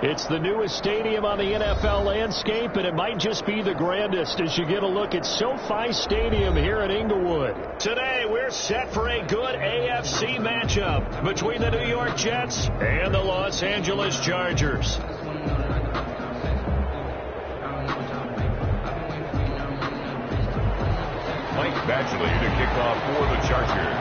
It's the newest stadium on the NFL landscape, and it might just be the grandest as you get a look at SoFi Stadium here in Inglewood. Today, we're set for a good AFC matchup between the New York Jets and the Los Angeles Chargers. Mike Badgley to kick off for the Chargers.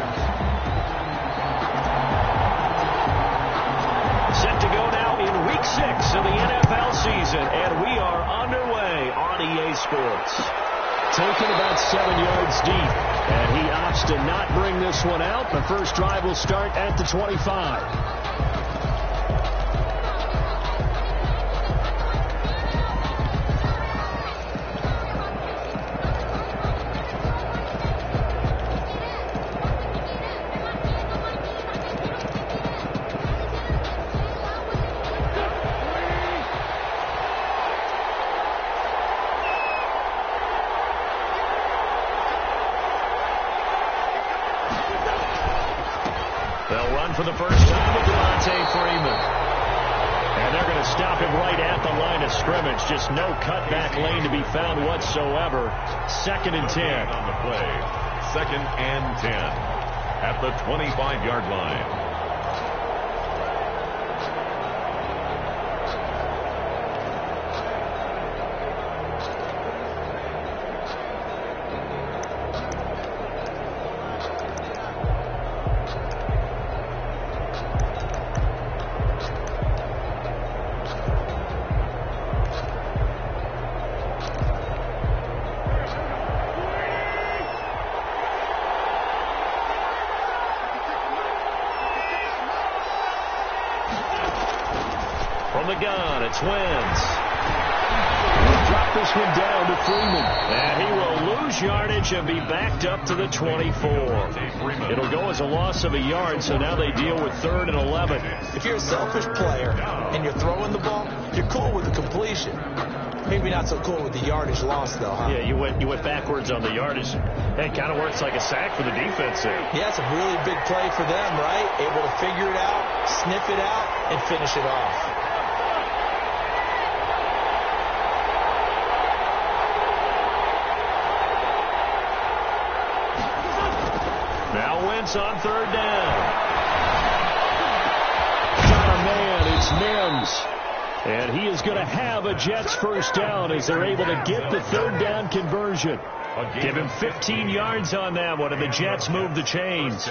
Set to go now in Week 6 of the NFL season, and we are underway on EA Sports. Taken about 7 yards deep, and he opts to not bring this one out. The first drive will start at the 25. They'll run for the first time with Devontae Freeman. And they're going to stop him right at the line of scrimmage. Just no cutback lane to be found whatsoever. 2nd and 10. On the play. 2nd and 10 at the 25-yard line. From the gun, it's Wentz. He'll drop this one down to Freeman. And he will lose yardage and be backed up to the 24. It'll go as a loss of a yard, so now they deal with 3rd and 11. If you're a selfish player and you're throwing the ball, you're cool with the completion. Maybe not so cool with the yardage loss, though, huh? Yeah, you went backwards on the yardage. It kind of works like a sack for the defense there. Yeah, it's a really big play for them, right? Able to figure it out, sniff it out, and finish it off. Now Wentz on 3rd down. Oh, man, it's Mims. And he is going to have a Jets first down as they're able to get the 3rd down conversion. Give him 15 yards on that one, and the Jets move the chains.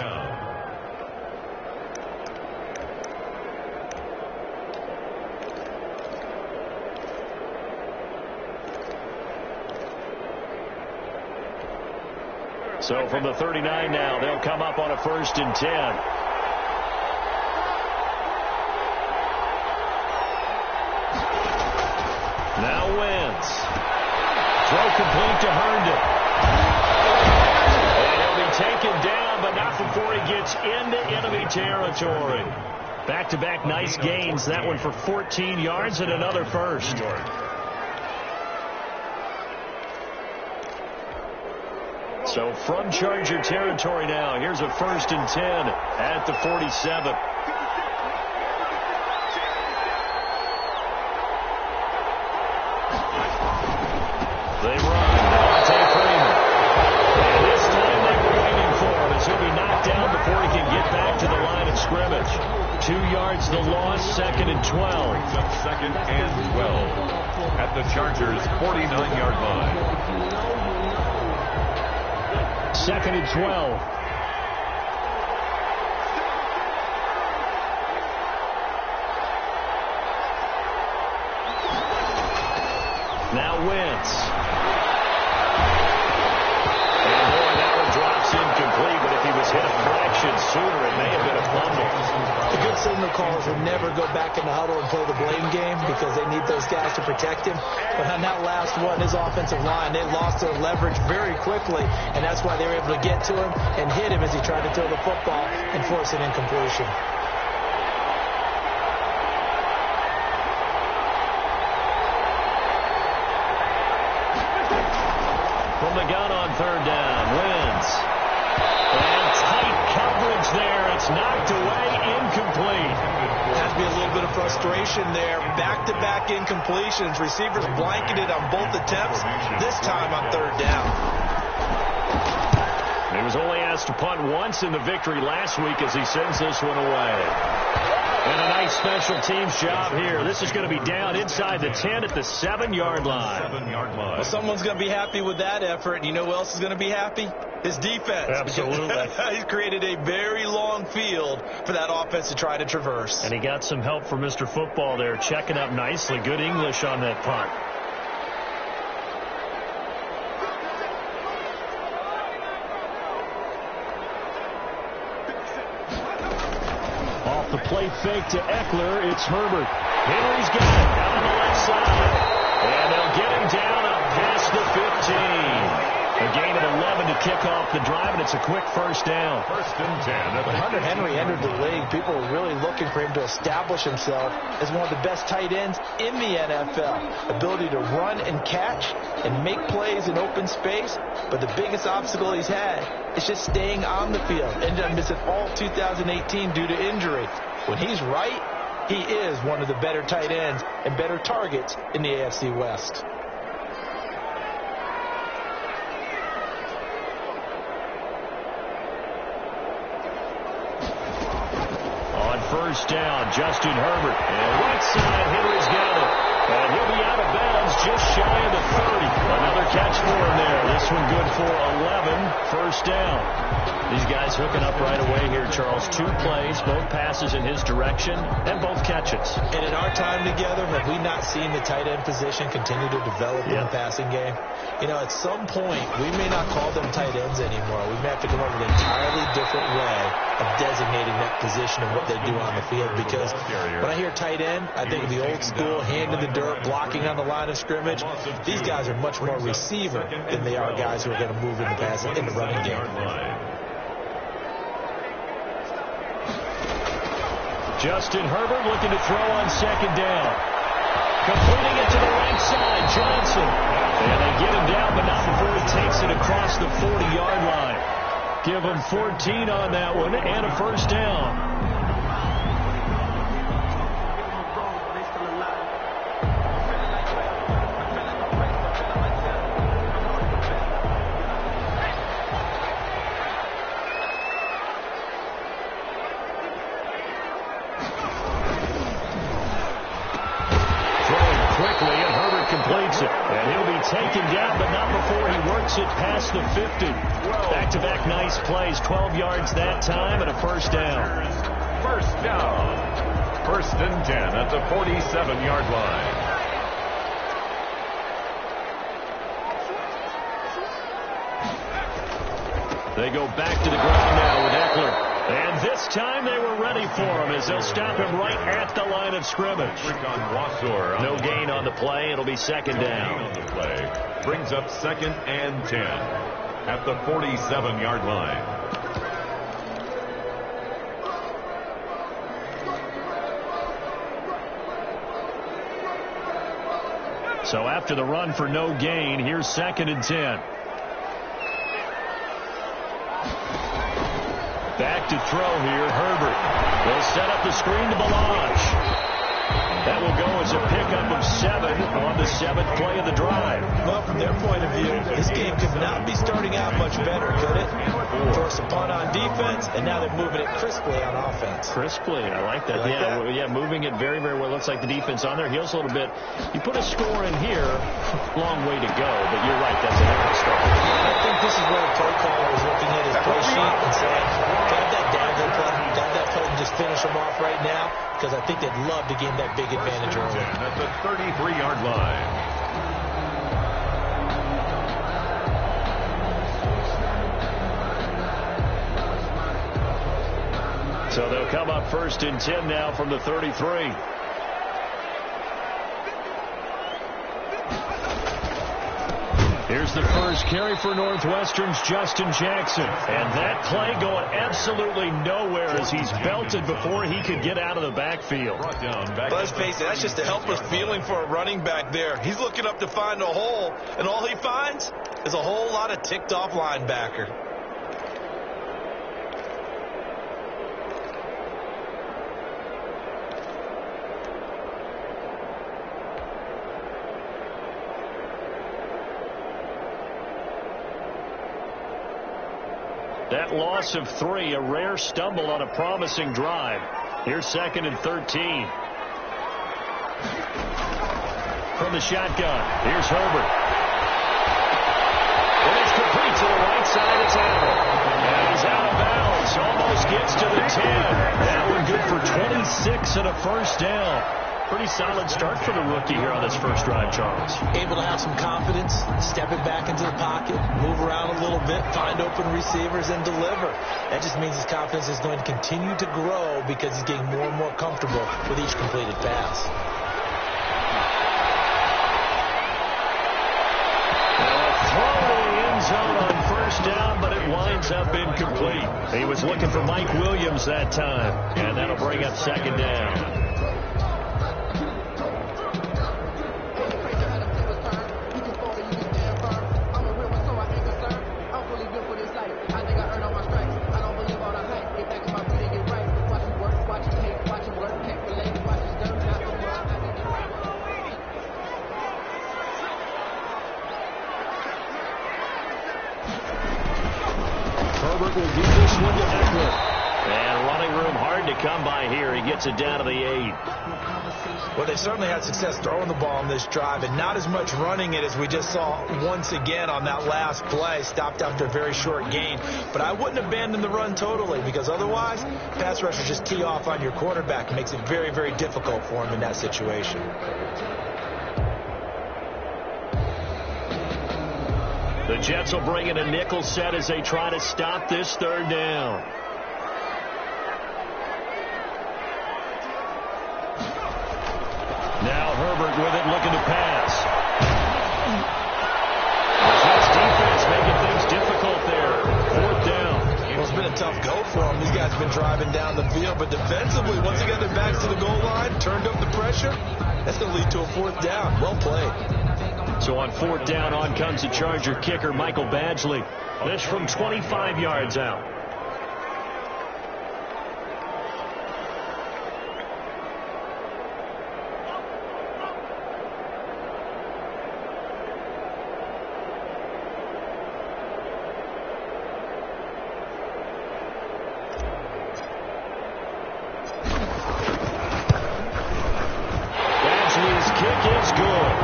So from the 39 now, they'll come up on a 1st and 10. Now Wentz. Throw complete to Herndon. And he'll be taken down, but not before he gets into enemy territory. Back-to-back nice gains. That one for 14 yards and another first. So from Charger territory now, here's a 1st and 10 at the 47. They run. Devontae Freeman. And this time they were waiting for him as he'll be knocked down before he can get back to the line of scrimmage. 2 yards the loss, 2nd and 12. 2nd and 12 at the Chargers' 49-yard line. 2nd and 12. Now Wentz. And boy, that one drops incomplete, but if he was hit a fraction sooner, it may have been a fumble. The good signal callers would never go back in the huddle and play the blame game because they need those guys to protect him. But on that last one, his offensive line, they lost their leverage very quickly, and that's why they were able to get to him and hit him as he tried to throw the football and force an incompletion. From the gun on 3rd down, Wentz. And tight coverage coverage there. It's knocked away, incomplete. Has to be a little bit of frustration there. Back-to-back incompletions. Receivers blanketed on both attempts, this time on third down. He was only asked to punt once in the victory last week as he sends this one away. And a nice special teams job here. This is going to be down inside the 10 at the 7-yard line. Well, someone's going to be happy with that effort. You know who else is going to be happy? His defense. Absolutely. He's created a very long field for that offense to try to traverse. And he got some help from Mr. Football there, checking up nicely. Good English on that punt. Off the play fake to Eckler, it's Herbert. Henry's got it out on the left side. And they'll get him down up past the 15. A gain of 11 to kick off the drive, and it's a quick first down. First and 10. When Hunter Henry entered the league, people were really looking for him to establish himself as one of the best tight ends in the NFL. Ability to run and catch and make plays in open space. But the biggest obstacle he's had is just staying on the field. Ended up missing all 2018 due to injury. When he's right, he is one of the better tight ends and better targets in the AFC West. First down, Justin Herbert. And right side, Henry's got it. And he'll be out of bounds just shy of the 30. Another catch for him there. This one good for 11. First down. These guys hooking up right away here, Charles. 2 plays, both passes in his direction, and both catches. And in our time together, have we not seen the tight end position continue to develop in the passing game? You know, at some point, we may not call them tight ends anymore. We may have to come up with an entirely different way of designating that position and what they do on the field, because when I hear tight end, I think of the old school, hand in the dirt, blocking on the line of scrimmage. These guys are much more receiver than they are guys who are going to move in the passing, in the running game. Justin Herbert looking to throw on second down. Completing it to the right side, Johnson. And they get him down, but not before he takes it across the 40-yard line. Give him 14 on that one and a first down. Taken down, but not before he works it past the 50. Back-to-back nice plays, 12 yards that time, and a first down. First down. First and 10 at the 47-yard line. They go back to the ground now with Eckler. And this time they were ready for him as they'll stop him right at the line of scrimmage. No gain on the play. It'll be second down. On the play brings up second and 10 at the 47-yard line. So after the run for no gain, here's second and 10. Back to throw here, Herbert. They'll set up the screen to Melange. That will go as a pickup of 7 on the 7th play of the drive. Well, from their point of view, this game could not be starting out much better, could it? Force a punt on defense, and now they're moving it crisply on offense. Crisply, I like that. Yeah, moving it very, very well. Looks like the defense on their heels a little bit. You put a score in here, long way to go, but you're right, that's a heck of a start. I think this is where the play caller is looking at his play sheet and saying, grab that dagger play, grab that play and just finish them off right now, because I think they'd love to gain that big advantage early. At the 33-yard line. So they'll come up first and 10 now from the 33. Here's the first carry for Northwestern's Justin Jackson. And that play going absolutely nowhere as he's belted before he could get out of the backfield. Let's face it, that's just a helpless feeling for a running back there. He's looking up to find a hole, and all he finds is a whole lot of ticked-off linebacker. That loss of 3, a rare stumble on a promising drive. Here's 2nd and 13. From the shotgun, here's Herbert. And it's complete to the right side of town. And he's out of bounds. Almost gets to the 10. That one good for 26 and a first down. Pretty solid start for the rookie here on this first drive, Charles. Able to have some confidence, step it back into the pocket, move around a little bit, find open receivers, and deliver. That just means his confidence is going to continue to grow because he's getting more and more comfortable with each completed pass. Zone on first down, but it winds up incomplete. He was looking for Mike Williams that time, and that'll bring up 2nd down. Will do this one to Eckler. And running room hard to come by here. He gets it down to the 8. Well, they certainly had success throwing the ball on this drive, and not as much running it as we just saw once again on that last play. Stopped after a very short gain. But I wouldn't abandon the run totally, because otherwise, pass rushers just tee off on your quarterback. It makes it very, very difficult for him in that situation. The Jets will bring in a nickel set as they try to stop this 3rd down. Now Herbert with it, looking to pass. The Jets defense making things difficult there. 4th down. Well, it's been a tough go for them. These guys have been driving down the field, but defensively, once they got their backs to the goal line, turned up the pressure, that's going to lead to a 4th down. Well played. So on 4th down, on comes the Charger kicker, Michael Badgley. This from 25 yards out. Badgley's kick is good.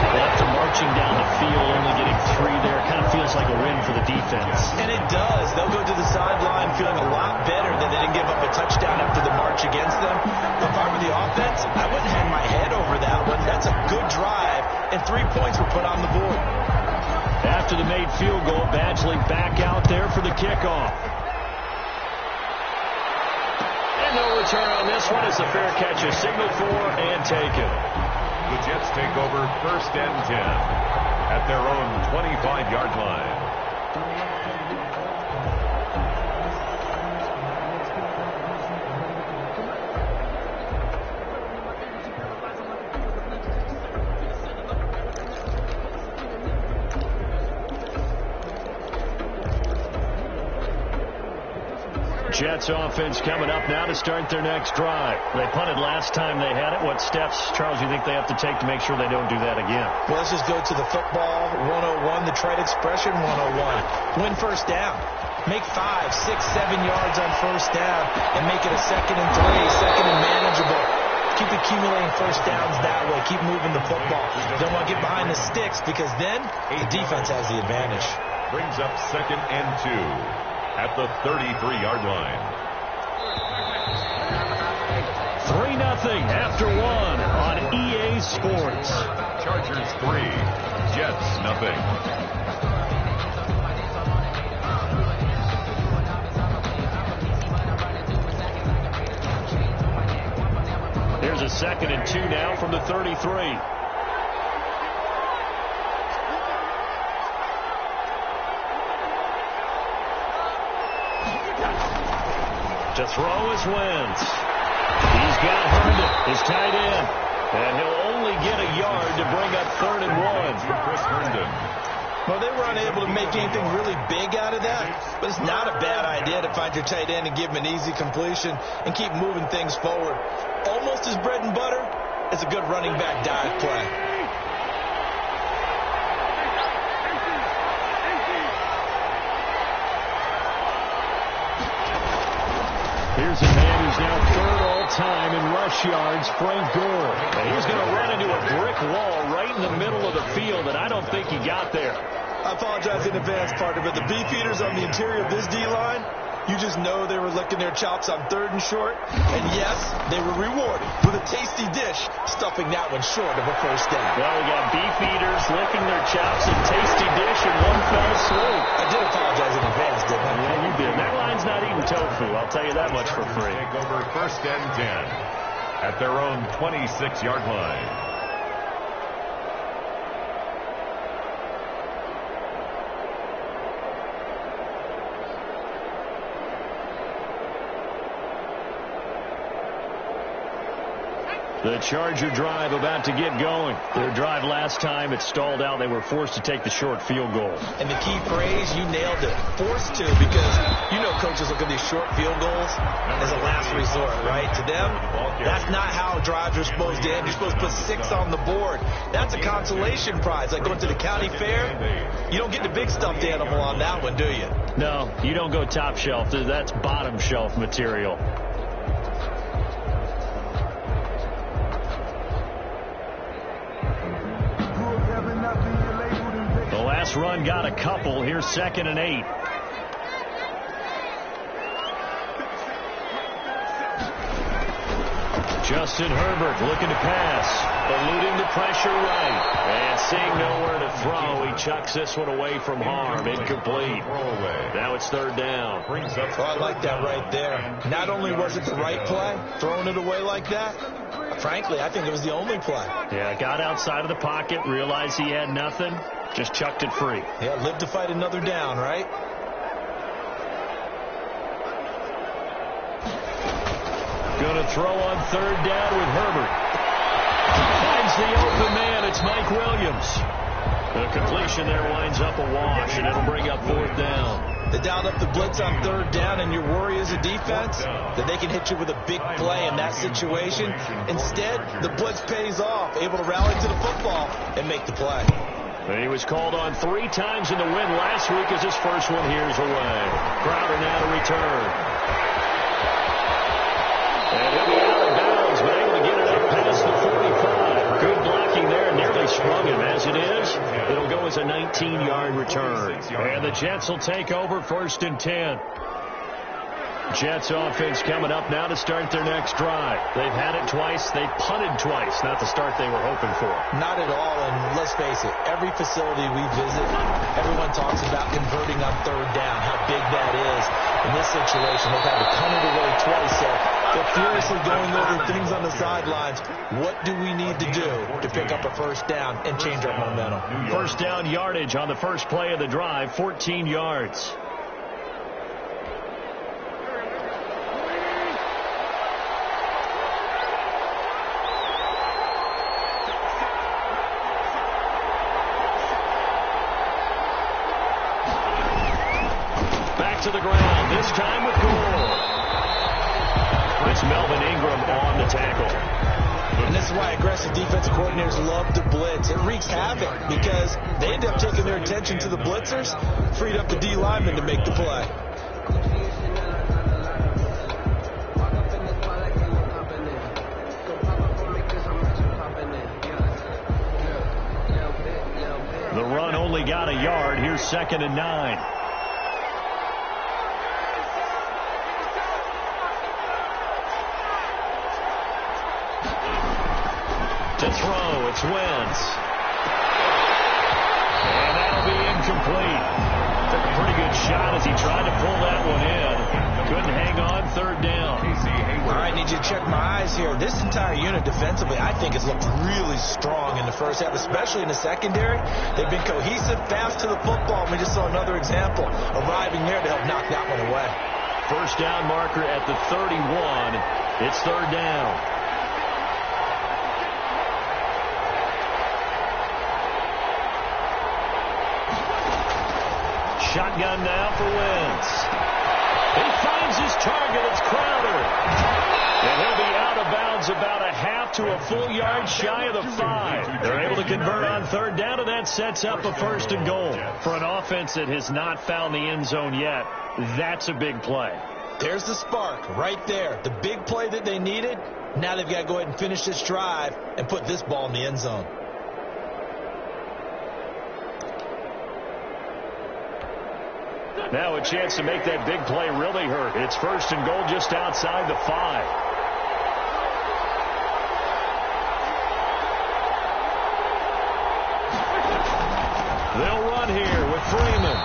After marching down the field, only getting 3 there, kind of feels like a win for the defense. And it does. They'll go to the sideline feeling a lot better that they didn't give up a touchdown after the march against them. If I were the offense, I wouldn't hang my head over that one. That's a good drive, and 3 points were put on the board. After the made field goal, Badgley back out there for the kickoff. And no return on this one as the fair catch is signaled for and taken. The Jets take over 1st and 10 at their own 25-yard line. Jets offense coming up now to start their next drive. They punted last time they had it. What steps, Charles, you think they have to take to make sure they don't do that again? Well, let's just go to the football 101, the trade expression 101. Win 1st down. Make 5, 6, 7 yards on 1st down and make it a 2nd and 3, 2nd and manageable. Keep accumulating 1st downs that way. Keep moving the football. Don't want to get behind the sticks because then the defense has the advantage. Brings up 2nd and 2. At the 33-yard line. 3-0 after 1 on EA Sports. Chargers 3, Jets 0. Here's a 2nd and 2 now from the 33. To throw is Wentz. He's got Herndon, his tight end. And he'll only get a yard to bring up 3rd and 1. Chris Herndon. Well, they were unable to make anything really big out of that, but it's not a bad idea to find your tight end and give him an easy completion and keep moving things forward. Almost his bread and butter is a good running back dive play. rush yards, Frank Gore. And he's going to run into a brick wall right in the middle of the field, and I don't think he got there. I apologize in advance, partner, but the beefeaters on the interior of this D-line, you just know they were licking their chops on 3rd and short. And yes, they were rewarded with a tasty dish, stuffing that one short of a first down. Well, we got beefeaters licking their chops and tasty dish in one fell swoop. I did apologize in advance, didn't I? Yeah, you did. That line's not eating tofu, I'll tell you that much for free. Take over 1st and 10 at their own 26-yard line. The Charger drive about to get going. Their drive last time, it stalled out. They were forced to take the short field goal. And the key phrase, you nailed it, forced to, because you know coaches look at these short field goals as a last resort, right? To them, that's not how drives are supposed to end. You're supposed to put 6 on the board. That's a consolation prize, like going to the county fair. You don't get the big stuffed animal on that one, do you? No, you don't go top shelf. That's bottom shelf material. The last run got a couple. Here's 2nd and 8. Justin Herbert looking to pass. Eluding the pressure right. And seeing nowhere to throw, he chucks this one away from harm. Incomplete. Now it's 3rd down. Oh, I like that right there. Not only was it the right play, throwing it away like that, frankly, I think it was the only play. Yeah, got outside of the pocket, realized he had nothing, just chucked it free. Yeah, live to fight another down, right? Going to throw on 3rd down with Herbert. Finds the open man. It's Mike Williams. The completion there winds up a wash, and it'll bring up 4th down. They dialed up the blitz on 3rd down, and your worry as a defense that they can hit you with a big play in that situation. Instead, the blitz pays off, able to rally to the football and make the play. And he was called on 3 times in the win last week as his first one here's away. Crowder now to return. And he'll be out of bounds, but able to get it up past the 45. Good blocking there, nearly sprung him. As it is, it'll go as a 19-yard return. And the Jets will take over 1st and 10. Jets offense coming up now to start their next drive. They've had it twice. They've punted twice. Not the start they were hoping for. Not at all, and let's face it, every facility we visit, everyone talks about converting on 3rd down, how big that is. In this situation, they've had to punt it away twice, so they're furiously going over things on the sidelines. What do we need to do to pick up a 1st down and change our momentum? 1st down yardage on the first play of the drive, 14 yards. To the ground, this time with Gore. It's Melvin Ingram on the tackle. And this is why aggressive defensive coordinators love to blitz. It wreaks havoc because they end up taking their attention to the blitzers, freed up the D lineman to make the play. The run only got a yard. Here's 2nd and 9. To throw, it's Wentz. And that'll be incomplete. Took a pretty good shot as he tried to pull that one in. Couldn't hang on, 3rd down. All right, need you to check my eyes here. This entire unit defensively, I think, has looked really strong in the first half, especially in the secondary. They've been cohesive, fast to the football, and we just saw another example arriving there to help knock that one away. 1st down marker at the 31. It's 3rd down. Shotgun now for Wentz. He finds his target. It's Crowder. And he'll be out of bounds about a half to a full yard shy of the 5. They're able to convert on 3rd down, and that sets up a 1st and goal. For an offense that has not found the end zone yet, that's a big play. There's the spark right there. The big play that they needed, Now they've got to go ahead and finish this drive and put this ball in the end zone. Now a chance to make that big play really hurt. It's 1st and goal just outside the 5. They'll run here with Freeman.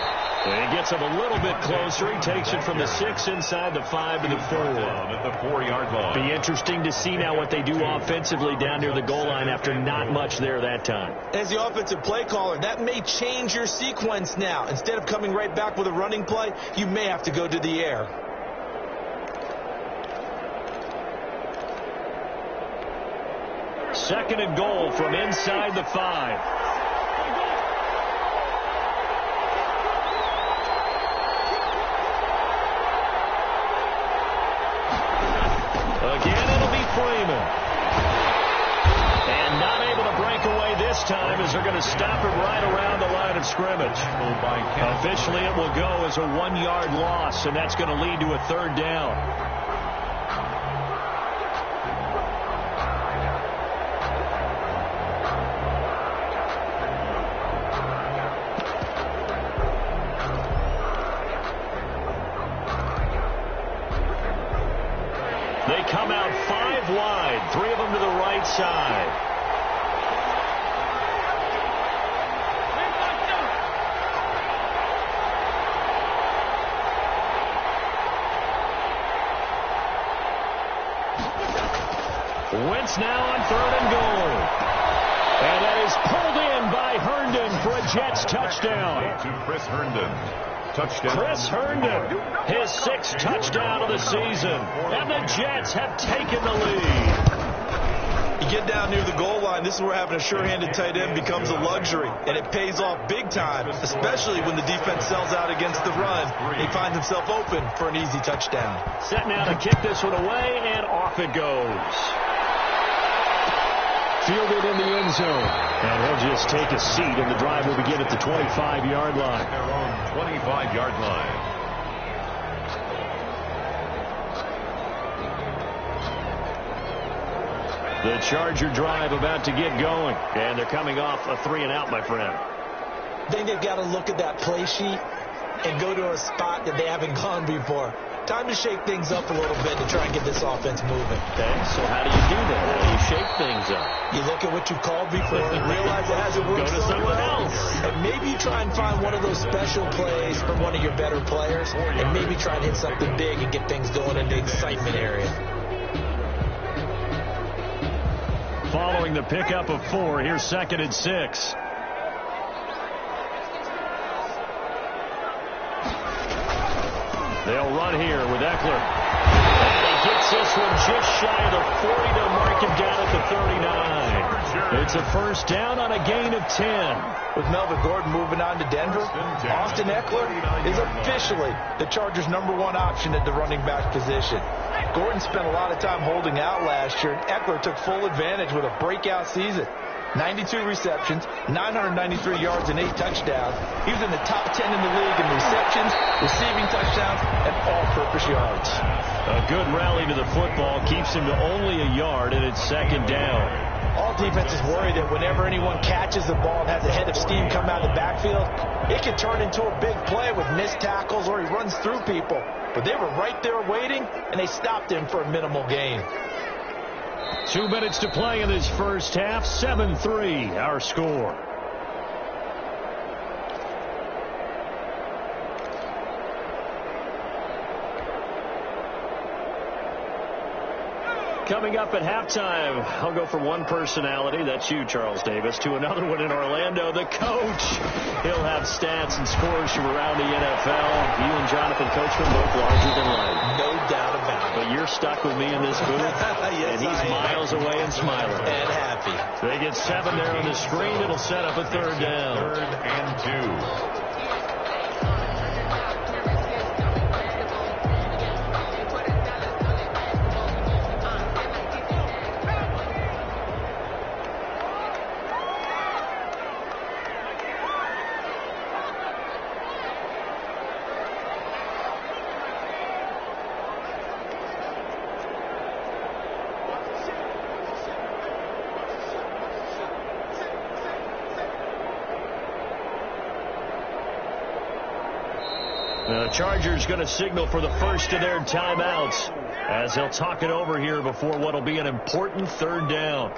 And he gets him a little bit closer. He takes it from the 6 inside the 5 to the 4. At the 4-yard line. Be interesting to see now what they do offensively down near the goal line after not much there that time. As the offensive play caller, that may change your sequence now. Instead of coming right back with a running play, you may have to go to the air. Second and goal from inside the 5. Again, it'll be Freeman. And not able to break away this time as they're going to stop it right around the line of scrimmage. Officially, it will go as a 1-yard loss, and that's going to lead to a 3rd down. They come out 5 wide, 3 of them to the right side. Wentz now on 3rd and goal. And that is pulled in by Herndon for a Jets touchdown. To Chris Herndon. Touchdown. Chris Herndon, his 6th touchdown of the season. And the Jets have taken the lead. You get down near the goal line, this is where having a sure-handed tight end becomes a luxury. And it pays off big time, especially when the defense sells out against the run. He finds himself open for an easy touchdown. Set now to kick this one away, and off it goes. Fielded in the end zone. And he'll just take a seat, and the drive will begin at the 25-yard line. Their own 25-yard line. The Charger drive about to get going. And they're coming off a 3-and-out, my friend. I think they've got to look at that play sheet and go to a spot that they haven't gone before. Time to shake things up a little bit to try and get this offense moving. Okay, so how do you do that? How do you shake things up? You look at what you called before and realize it hasn't worked Go to someone else. And maybe you try and find one of those special plays from one of your better players, and maybe try and hit something big and get things going in the excitement area. Following the pickup of 4, here's 2nd and 6. They'll run here with Eckler. And he gets this one just shy of the 40 to mark him down at the 39. It's a 1st down on a gain of 10. With Melvin Gordon moving on to Denver, Austin Eckler is officially the Chargers' #1 option at the running back position. Gordon spent a lot of time holding out last year, and Eckler took full advantage with a breakout season. 92 receptions, 993 yards, and 8 touchdowns. He was in the top 10 in the league in receptions, receiving touchdowns, and all-purpose yards. A good rally to the football keeps him to only a yard, and it's 2nd down. All defenses worry that whenever anyone catches the ball and has a head of steam come out of the backfield, it can turn into a big play with missed tackles or he runs through people. But they were right there waiting, and they stopped him for a minimal gain. 2 minutes to play in this first half. 7-3 our score. Coming up at halftime, I'll go from one personality, that's you, Charles Davis, to another one in Orlando, the coach. He'll have stats and scores from around the NFL. You and Jonathan Coachman both larger than life. No doubt about it. But you're stuck with me in this booth, yes, and he's miles away and smiling. And happy. They get 7 there on the screen. It'll set up a 3rd down. 3rd and 2. The Chargers going to signal for the first of their timeouts as they'll talk it over here before what will be an important third down.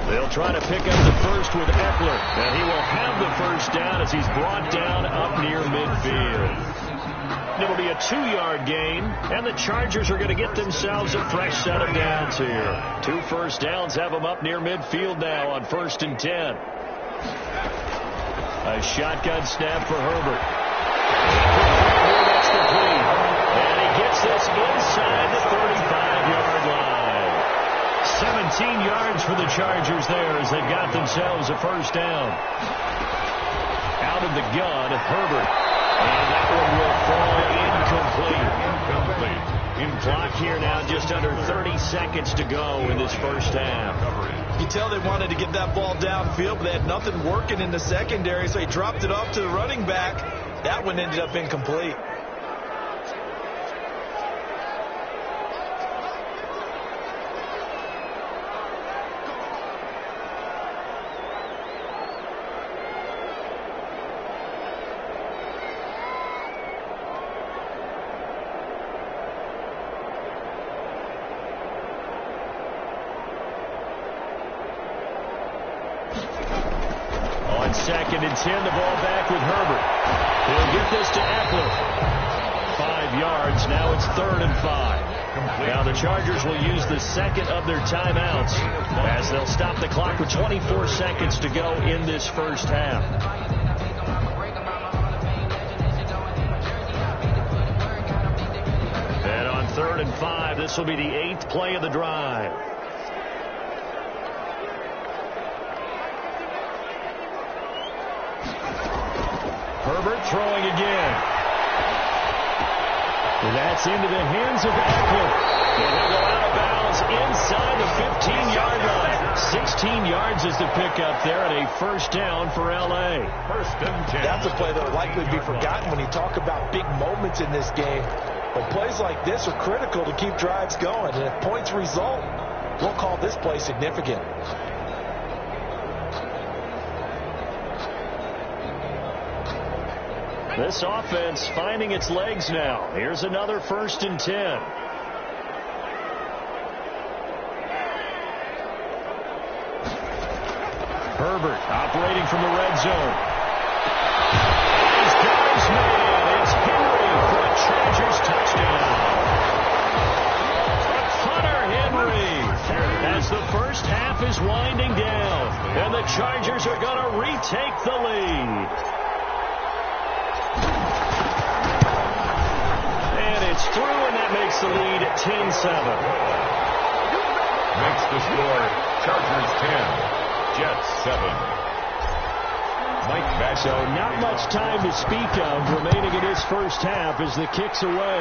They'll try to pick up the first with Eckler, and he will have the first down as he's brought down up near midfield. It'll be a 2-yard gain, and the Chargers are going to get themselves a fresh set of downs here. 2 first downs have them up near midfield now on 1st and 10. A shotgun snap for Herbert. That's complete. And he gets this inside the 35-yard line. 17 yards for the Chargers there as they've got themselves a first down. Out of the gun, Herbert. And that one will fall incomplete. In clock here now, just under 30 seconds to go in this first half. You tell they wanted to get that ball downfield, but they had nothing working in the secondary, so he dropped it off to the running back. That one ended up incomplete. On 2nd and 10, the ball back with Herbert. He'll get this to Eckler. 5 yards. Now it's 3rd and 5. Now the Chargers will use the second of their timeouts as they'll stop the clock with 24 seconds to go in this first half. And on 3rd and 5, this will be the 8th play of the drive. Herbert throwing again. And that's into the hands of Eckler. And he'll go out of bounds inside the 15-yard line. 16 yards is the pickup there, and a first down for L.A. 1st and 10. That's a play that will likely be forgotten when you talk about big moments in this game. But plays like this are critical to keep drives going. And if points result, we'll call this play significant. This offense finding its legs now. Here's another 1st and 10. Herbert operating from the red zone. His guy's man is Henry for a Chargers touchdown. Hunter Henry as the first half is winding down. And the Chargers are going to retake the lead. It's through, and that makes the lead at 10-7. Makes the score Chargers 10, Jets 7. Mike back. So not much time to speak of remaining in this first half as the kick's away.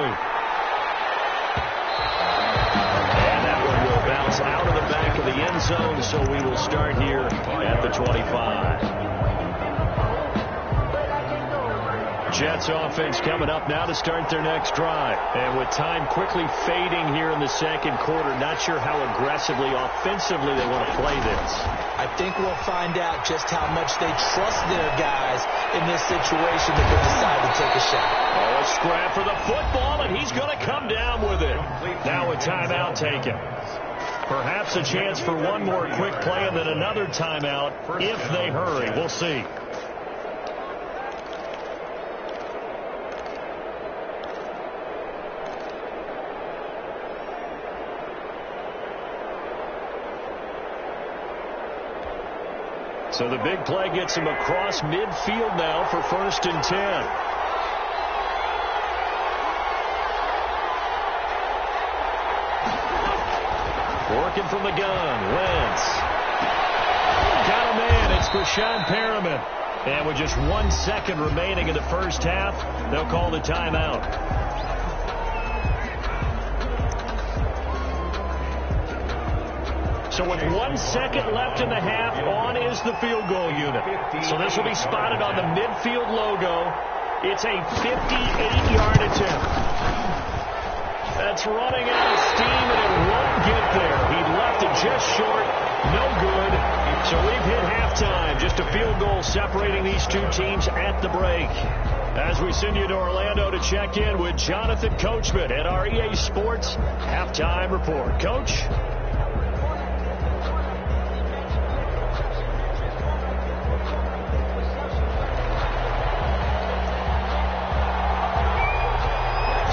And that one will bounce out of the back of the end zone, so we will start here at the 25. Jets offense coming up now to start their next drive. And with time quickly fading here in the second quarter, not sure how aggressively, offensively they want to play this. I think we'll find out just how much they trust their guys in this situation that they decide to take a shot. Oh, a scrap for the football, and he's going to come down with it. Now a timeout taken. Perhaps a chance for one more quick play and then another timeout if they hurry. We'll see. So the big play gets him across midfield now for 1st and 10. Working from the gun, Wentz. Got a man, it's Brashad Perriman. And with just 1 second remaining in the first half, they'll call the timeout. So with 1 second left in the half, on is the field goal unit. So this will be spotted on the midfield logo. It's a 58-yard attempt. That's running out of steam, and it won't get there. He left it just short. No good. So we've hit halftime. Just a field goal separating these two teams at the break. As we send you to Orlando to check in with Jonathan Coachman at our EA Sports Halftime Report. Coach?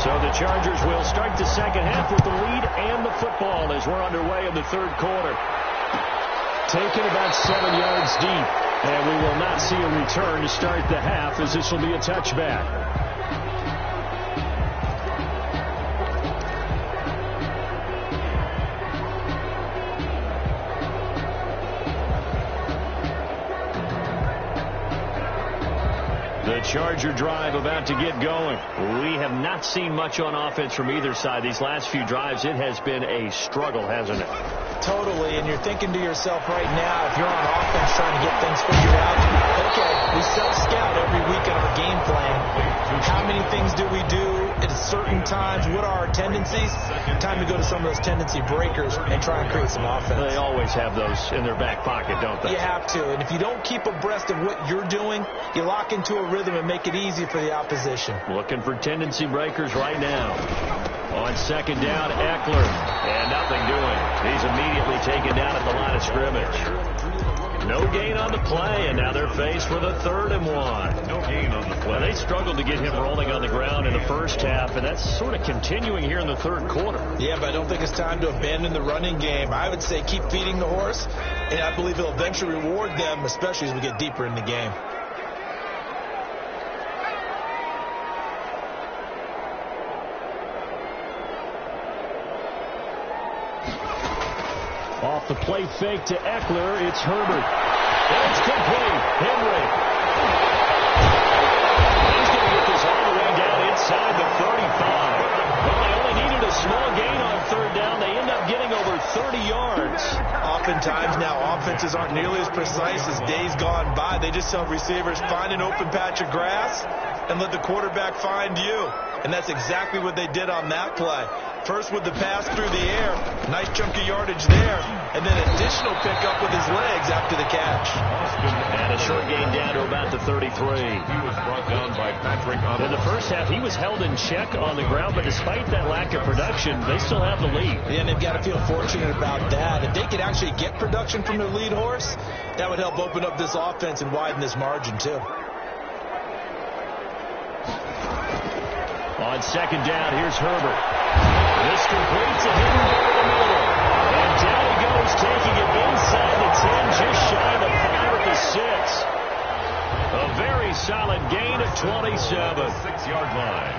So the Chargers will start the second half with the lead and the football as we're underway in the third quarter. Taken about 7 yards deep, and we will not see a return to start the half as this will be a touchback. The Charger drive about to get going. We have not seen much on offense from either side. These last few drives, it has been a struggle, hasn't it? Totally, and you're thinking to yourself right now, if you're on offense trying to get things figured out, okay, we self-scout every week in our game plan. How many things do we do at certain times? What are our tendencies? Time to go to some of those tendency breakers and try and create some offense. They always have those in their back pocket, don't they? You have to, and if you don't keep abreast of what you're doing, you lock into a rhythm and make it easy for the opposition. Looking for tendency breakers right now. On second down, Eckler. And nothing doing. He's immediately taken down at the line of scrimmage. No gain on the play, and now they're faced with a 3rd and 1. No gain on the play. Well, they struggled to get him rolling on the ground in the first half, and that's sort of continuing here in the third quarter. Yeah, but I don't think it's time to abandon the running game. I would say keep feeding the horse, and I believe it'll eventually reward them, especially as we get deeper in the game. Off the play fake to Eckler, it's Herbert. It's complete. Henry. He's going to get this all the way down inside the 35. Well, they only needed a small gain on 3rd down. They end up getting over 30 yards. Oftentimes now, offenses aren't nearly as precise as days gone by. They just tell receivers, find an open patch of grass and let the quarterback find you. And that's exactly what they did on that play. First with the pass through the air, nice chunk of yardage there, and then additional pickup with his legs after the catch. And a short gain down to about the 33. He was brought down by Patrick. In the first half, he was held in check on the ground, but despite that lack of production, they still have the lead. Yeah, and they've got to feel fortunate about that. If they could actually get production from their lead horse, that would help open up this offense and widen this margin, too. On second down, here's Herbert. This completes a hidden over the middle. And down he goes, taking it inside the 10, just shy of the 5 at the 6. A very solid gain of 27. 6-yard line.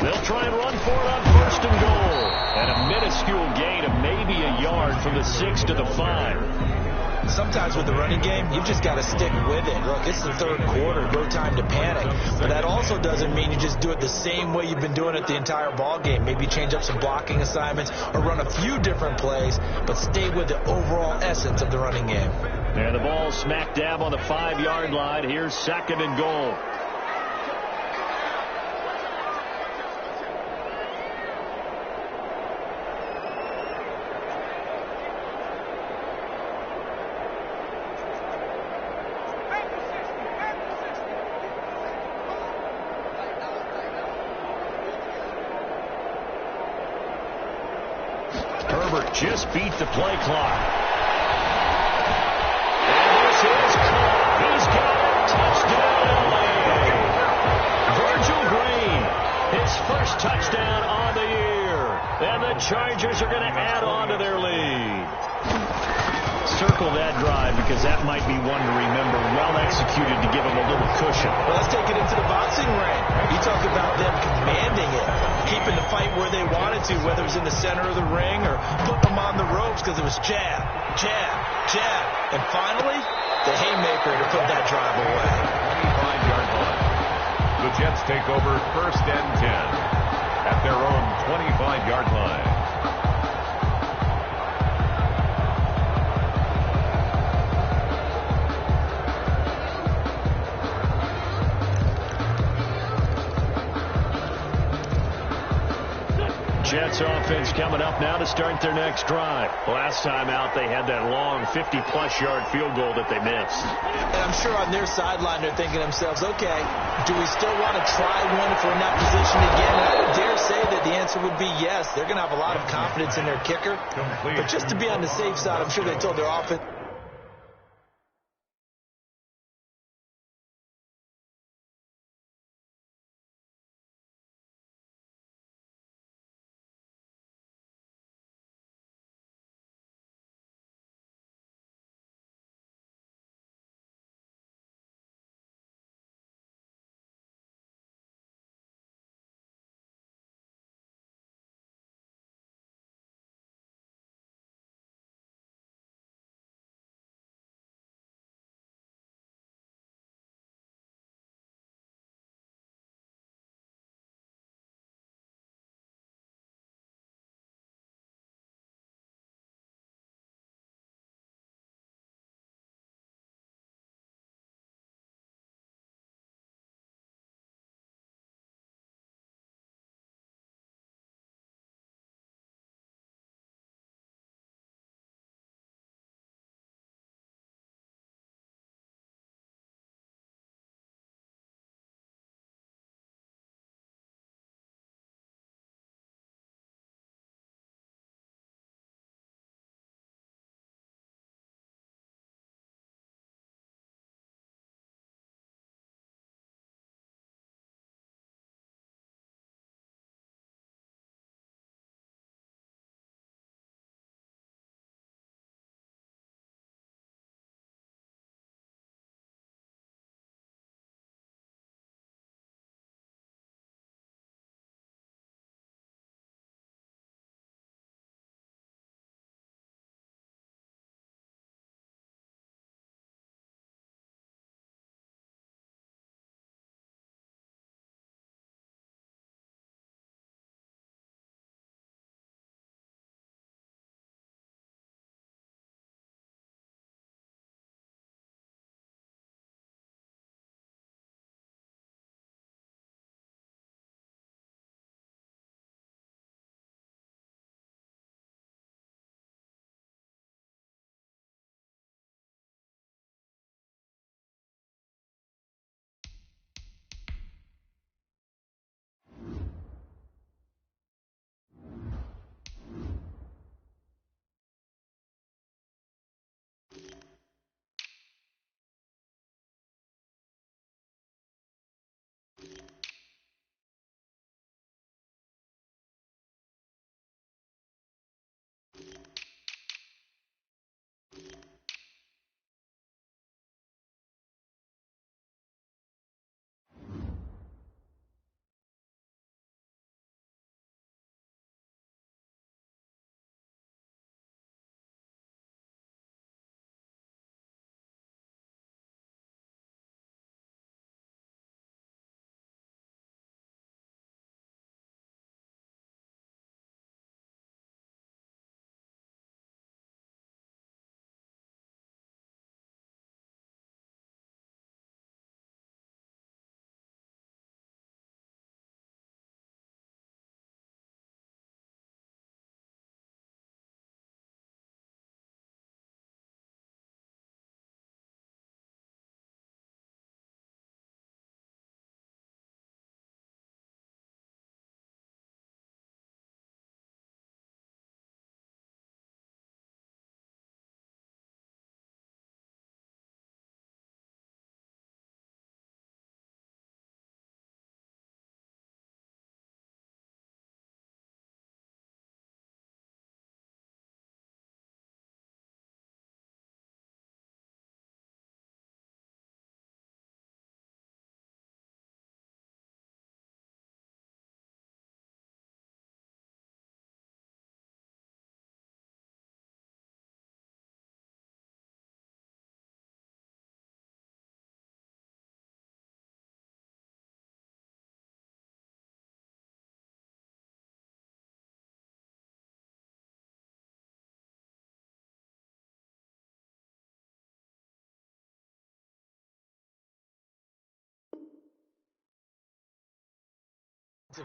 They'll try and run for it on 1st and goal. And a minuscule gain of maybe a yard from the 6 to the 5. Sometimes with the running game, you've just got to stick with it. Look, it's the third quarter, no time to panic. But that also doesn't mean you just do it the same way you've been doing it the entire ball game. Maybe change up some blocking assignments or run a few different plays, but stay with the overall essence of the running game. And the ball smack dab on the 5-yard line. Here's 2nd and goal. Just beat the play clock. And this is caught. He's got it. Touchdown, LA. Virgil Green, his first touchdown on the year. And the Chargers are going to add on to their lead. So circle that drive because that might be one to remember. Well executed to give them a little cushion. Well, let's take it into the boxing ring. You talk about them commanding it, keeping the fight where they wanted to, whether it was in the center of the ring or putting them on the ropes because it was jab, jab, jab. And finally, the haymaker to put that drive away. 25-yard line. The Jets take over 1st and 10 at their own 25-yard line. Jets offense coming up now to start their next drive. Last time out, they had that long 50-plus yard field goal that they missed. And I'm sure on their sideline, they're thinking to themselves, okay, do we still want to try one if we're in that position again? And I would dare say that the answer would be yes. They're going to have a lot of confidence in their kicker. But just to be on the safe side, I'm sure they told their offense,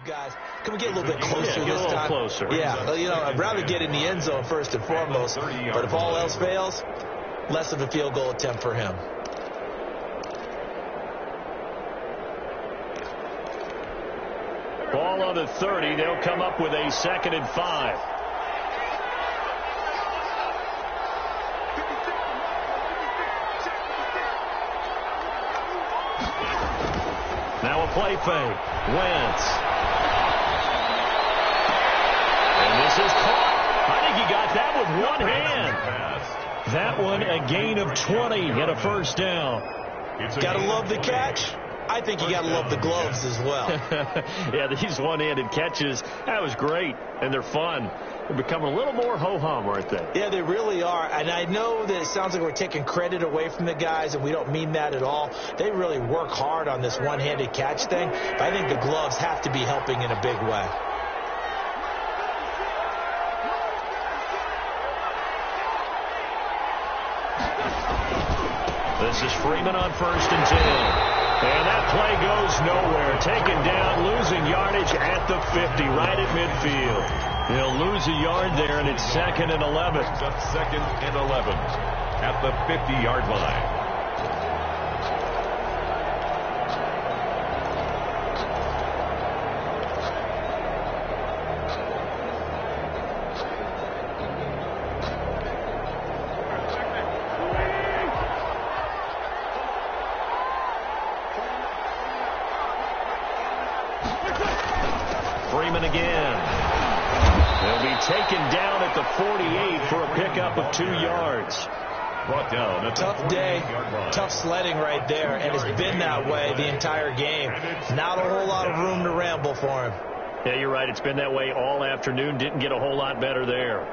Guys, can we get a little bit closer this time? Closer. Yeah, you know, I'd rather get in the end zone first and foremost, but if all else fails, less of a field goal attempt for him. Ball on the 30. They'll come up with a 2nd and 5. Now a play fake. Wentz. And this is caught. I think he got that with one hand. That one a gain of 20 and a first down. Got to love the catch. I think you got to love the gloves as well. Yeah, these one-handed catches, that was great, and they're fun. They're becoming a little more ho-hum, aren't they? Yeah, they really are, and I know that it sounds like we're taking credit away from the guys, and we don't mean that at all. They really work hard on this one-handed catch thing, but I think the gloves have to be helping in a big way. This is Freeman on 1st and 10. And that play goes nowhere. Taken down, losing yardage at the 50, right at midfield. They'll lose a yard there, and it's 2nd and 11. It's up 2nd and 11 at the 50-yard line. Freeman again. They'll be taken down at the 48 for a pickup of 2 yards. Brought down. A tough day, tough sledding right there, and it's been that way the entire game. Not a whole lot of room to ramble for him. Yeah, you're right. It's been that way all afternoon. Didn't get a whole lot better there.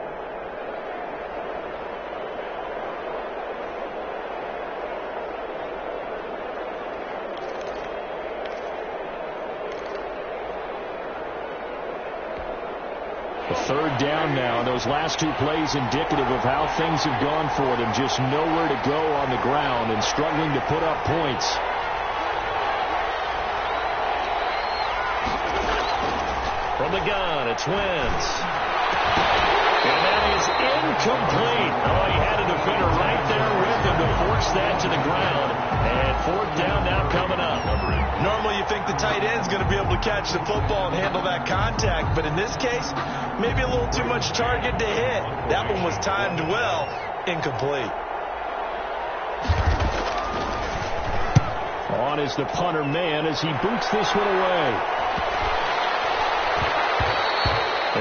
Third down now. Those last 2 plays indicative of how things have gone for them. Just nowhere to go on the ground and struggling to put up points. From the gun, it's Wentz. And that is incomplete. Oh, he had a defender right there with him to force that to the ground. And 4th down now coming up. Normally you think the tight end's going to be able to catch the football and handle that contact, but in this case, maybe a little too much target to hit. That one was timed well, incomplete. On is the punter man as he boots this one away.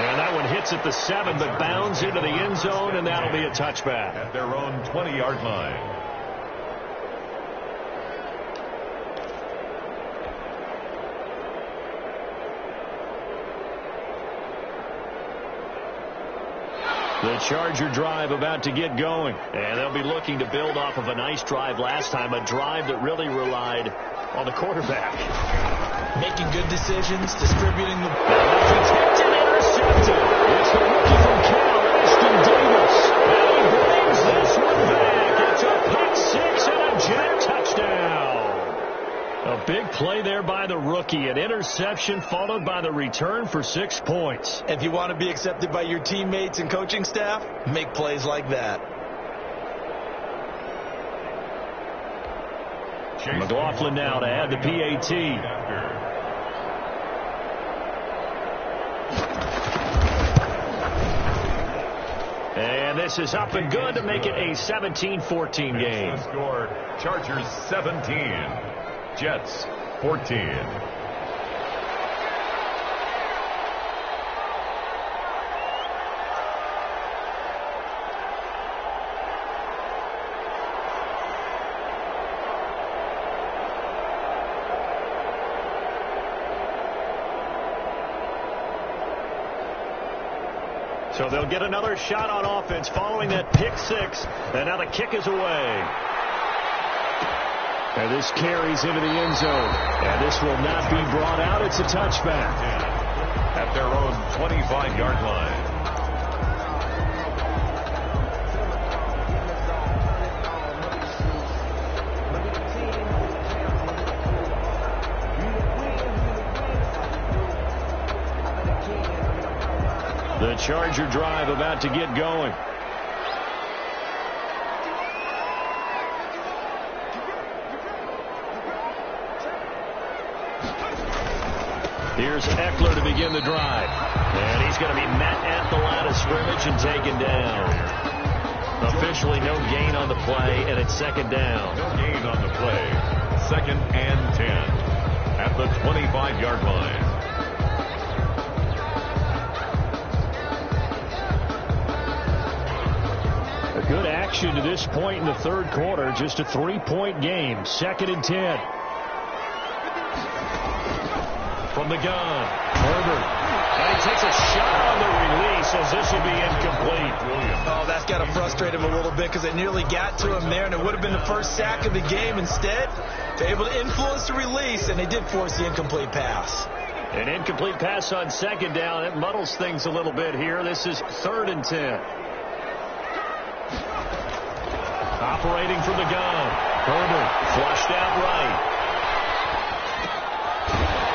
And that one hits at the 7, but bounds into the end zone, and that'll be a touchback. At their own 20-yard line. The Charger drive about to get going. And they'll be looking to build off of a nice drive last time, a drive that really relied on the quarterback. Making good decisions, distributing the ball. Detected, intercepted. It's the rookie from Cal, Ashton Davis. And he brings this one back. It's a pick 6 and a Jet touchdown. A big play there by the rookie. An interception followed by the return for 6 points. If you want to be accepted by your teammates and coaching staff, make plays like that. McLaughlin now to add the PAT. And this is up and good to make it a 17-14 game. Score, Chargers 17, Jets 14. So they'll get another shot on offense following that pick 6. And now the kick is away. And this carries into the end zone. And this will not be brought out. It's a touchback. At their own 25-yard line. Charger drive about to get going. Here's Eckler to begin the drive. And he's going to be met at the line of scrimmage and taken down. Officially no gain on the play, and it's second down. No gain on the play. 2nd and 10 at the 25-yard line. A good action to this point in the third quarter. Just a 3-point game. 2nd and 10. From the gun, Herbert. And he takes a shot on the release as this will be incomplete. Oh, that's got to frustrate him a little bit because they nearly got to him there, and it would have been the first sack of the game. Instead, they're able to influence the release, and they did force the incomplete pass. An incomplete pass on second down. It muddles things a little bit here. This is 3rd and 10. Operating from the gun. Herbert flushed out right.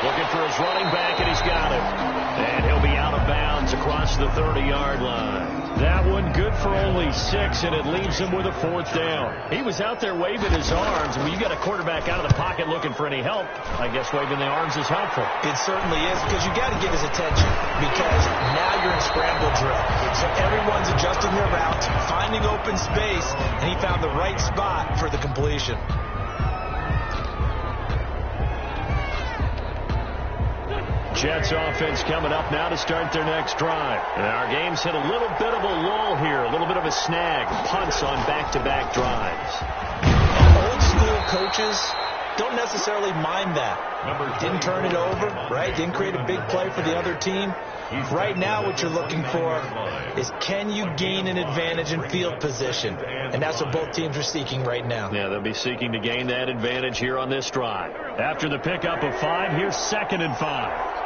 Looking for his running back, and he's got it. And he'll be out of bounds across the 30-yard line. That one good for only 6, and it leaves him with a 4th down. He was out there waving his arms. When you got a quarterback out of the pocket looking for any help, I guess waving the arms is helpful. It certainly is, because you got to get his attention, because now you're in scramble drill. So everyone's adjusting their routes, finding open space, and he found the right spot for the completion. Jets offense coming up now to start their next drive. And our game's hit a little bit of a lull here, a little bit of a snag. Punts on back-to-back drives. Old school coaches don't necessarily mind that. Didn't turn it over, right? Didn't create a big play for the other team. Right now what you're looking for is, can you gain an advantage in field position? And that's what both teams are seeking right now. Yeah, they'll be seeking to gain that advantage here on this drive. After the pickup of 5, here's 2nd and 5.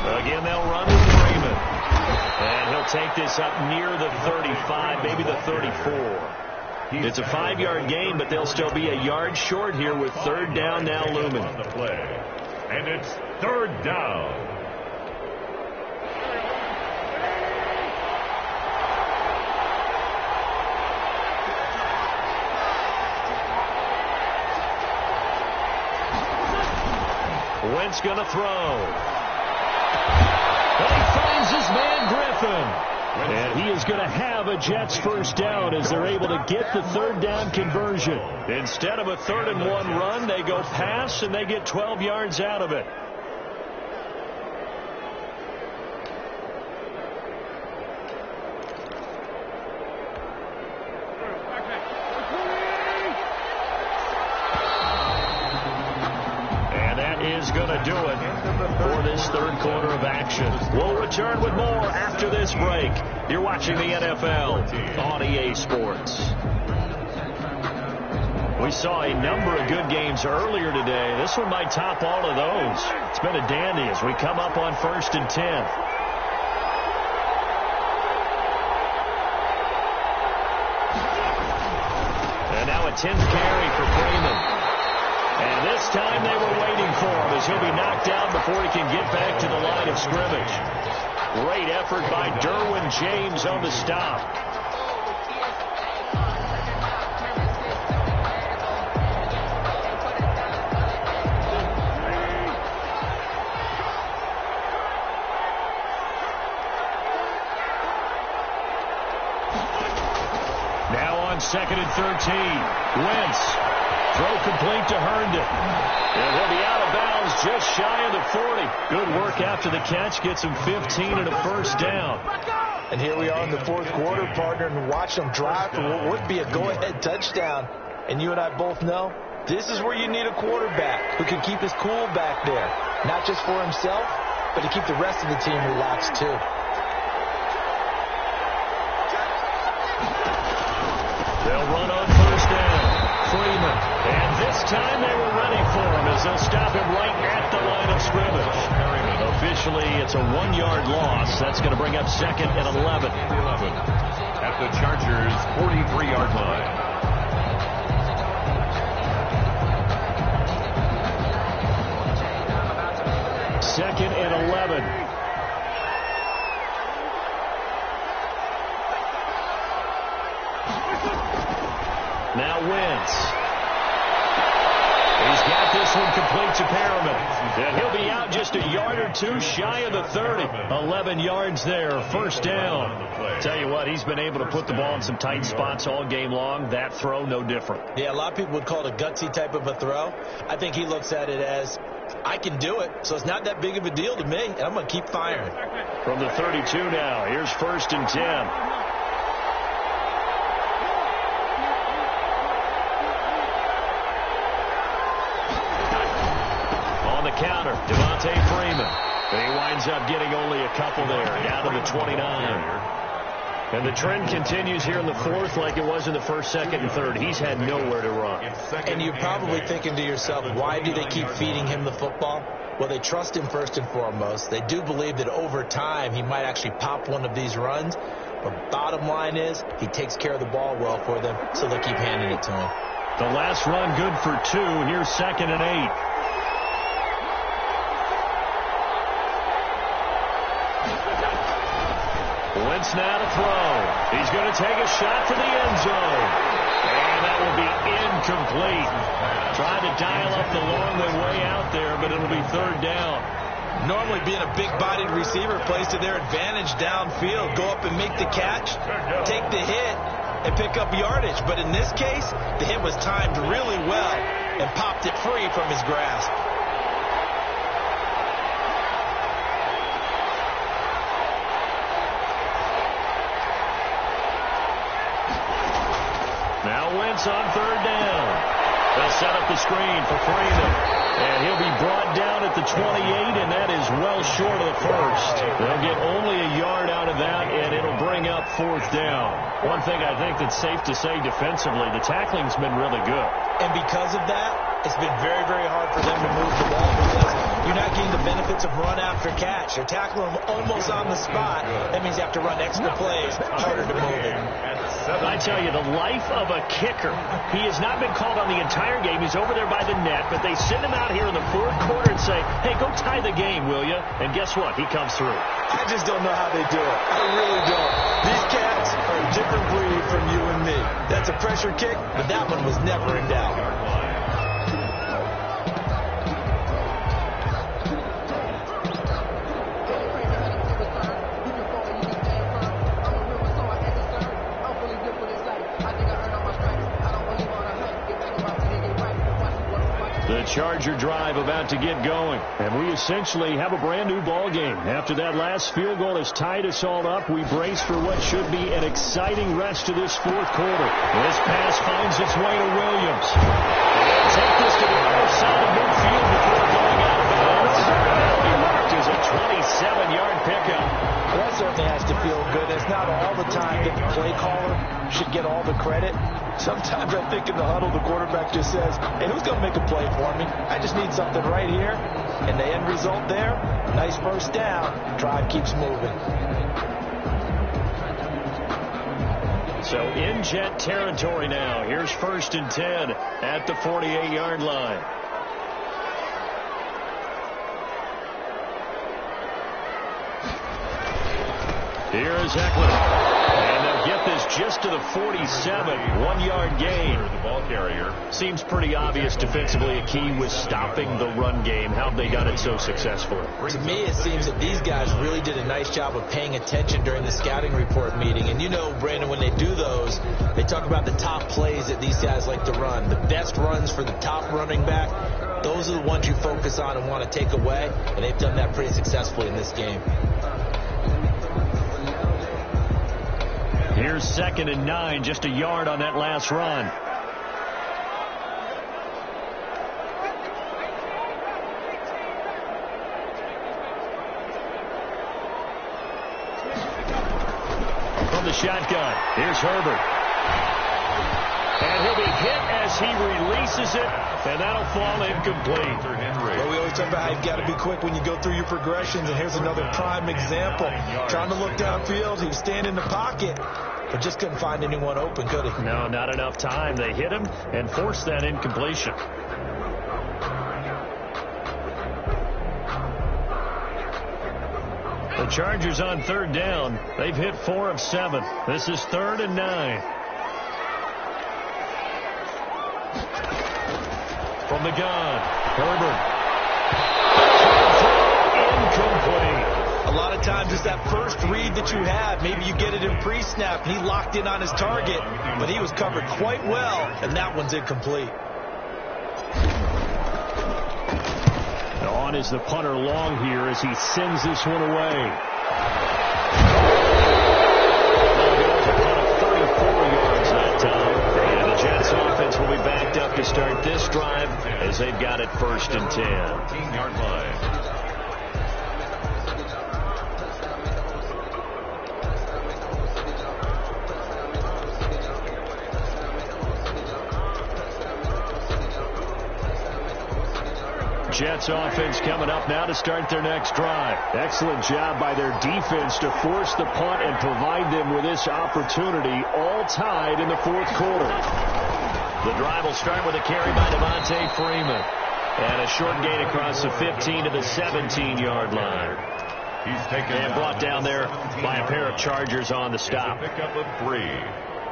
Again, they'll run with Freeman. And he'll take this up near the 35, maybe the 34. It's a 5-yard gain, but they'll still be a yard short here with 3rd down now looming. And it's 3rd down. Wentz going to throw. And he finds his man Griffin. And he is going to have a Jets 1st down as they're able to get the 3rd down conversion. Instead of a 3rd and 1 run, they go pass and they get 12 yards out of it. Is going to do it for this 3rd quarter of action. We'll return with more after this break. You're watching the NFL on EA Sports. We saw a number of good games earlier today. This one might top all of those. It's been a dandy as we come up on 1st and 10. And now a 10th carry for Freeman. And this time they were waiting for him as he'll be knocked down before he can get back to the line of scrimmage. Great effort by Derwin James on the stop. Now on 2nd and 13. Wentz. Throw complete to Herndon. And he'll be out of bounds just shy of the 40. Good work after the catch. Gets him 15 and a 1st down. And here we are in the 4th quarter, partner, and watch them drive for what would be a go-ahead touchdown. And you and I both know this is where you need a quarterback who can keep his cool back there. Not just for himself, but to keep the rest of the team relaxed too. They'll run on 1st down. Freeman. And this time they were ready for him as they'll stop him right at the line of scrimmage. Officially, it's a 1-yard loss. That's going to bring up 2nd and 11. At the Chargers' 43-yard line. 2nd and 11. Now Wentz. He's got this one complete to Perriman. And he'll be out just a yard or two shy of the 30. 11 yards there, first down. Tell you what, he's been able to put the ball in some tight spots all game long. That throw, no different. Yeah, a lot of people would call it a gutsy type of a throw. I think he looks at it as, I can do it, so it's not that big of a deal to me, and I'm going to keep firing. From the 32 now, here's 1st and 10. Counter, Devontae Freeman. And he winds up getting only a couple there, down to the 29. And the trend continues here in the 4th like it was in the 1st, 2nd, and 3rd. He's had nowhere to run. And you're probably thinking to yourself, why do they keep feeding him the football? Well, they trust him first and foremost. They do believe that over time he might actually pop one of these runs. But bottom line is, he takes care of the ball well for them, so they'll keep handing it to him. The last run good for 2. Here's 2nd and 8. Wentz now to throw. He's going to take a shot for the end zone. And that will be incomplete. Trying to dial up the long way out there, but it'll be 3rd down. Normally being a big-bodied receiver plays to their advantage downfield. Go up and make the catch, take the hit, and pick up yardage. But in this case, the hit was timed really well and popped it free from his grasp. Now Wentz on 3rd down. They'll set up the screen for Freeman. And he'll be brought down at the 28, and that is well short of the 1st. They'll get only a yard out of that, and it'll bring up 4th down. One thing I think that's safe to say defensively, the tackling's been really good. And because of that, it's been very, very hard for them to move the ball because you're not getting the benefits of run after catch. You're tackling them almost on the spot. That means you have to run extra plays, harder to move it. I tell you, the life of a kicker. He has not been called on the entire game. He's over there by the net, but they send him out here in the 4th quarter and say, hey, go tie the game, will you? And guess what? He comes through. I just don't know how they do it. I really don't. These cats are a different breed from you and me. That's a pressure kick, but that one was never in doubt. Charger drive about to get going. And we essentially have a brand new ball game. After that last field goal has tied us all up, we brace for what should be an exciting rest to this 4th quarter. This pass finds its way to Williams. They'll take this to the other side of midfield before going out of bounds. That'll be marked as a 27-yard pickup. Well, that certainly has to feel good. It's not all the time that the play caller should get all the credit. Sometimes I think in the huddle, the quarterback just says, hey, who's going to make a play for me? I just need something right here. And the end result there, nice first down. Drive keeps moving. So in Jet territory now. Here's 1st and 10 at the 48-yard line. Here is Eckler. And they'll get this just to the 47. 1-yard gain. The ball carrier. Seems pretty obvious defensively a key was stopping the run game. How have they done it so successfully? To me, it seems that these guys really did a nice job of paying attention during the scouting report meeting. And you know, Brandon, when they do those, they talk about the top plays that these guys like to run. The best runs for the top running back. Those are the ones you focus on and want to take away. And they've done that pretty successfully in this game. Here's 2nd and 9, just a yard on that last run. From the shotgun, here's Herbert. And he'll be hit as he releases it, and that'll fall incomplete. Well, we always talk about how you've got to be quick when you go through your progressions, and here's another prime example. Trying to look downfield, he was staying in the pocket, but just couldn't find anyone open, could he? No, not enough time. They hit him and forced that incompletion. The Chargers on third down. They've hit 4 of 7. This is 3rd and 9. From the gun, Herbert. Incomplete. A lot of times it's that first read that you have. Maybe you get it in pre-snap, and he locked in on his target, but he was covered quite well, and that one's incomplete. On is the punter long here as he sends this one away. A punt of 34 yards that time. And the Jets offense will be backed up to start this drive as they've got it 1st and 10. 14-yard line. Jets offense coming up now to start their next drive. Excellent job by their defense to force the punt and provide them with this opportunity, all tied in the 4th quarter. The drive will start with a carry by Devontae Freeman. And a short gain across the 15 to the 17-yard line. He's taken and brought down there by a pair of Chargers on the stop. Pickup of 3.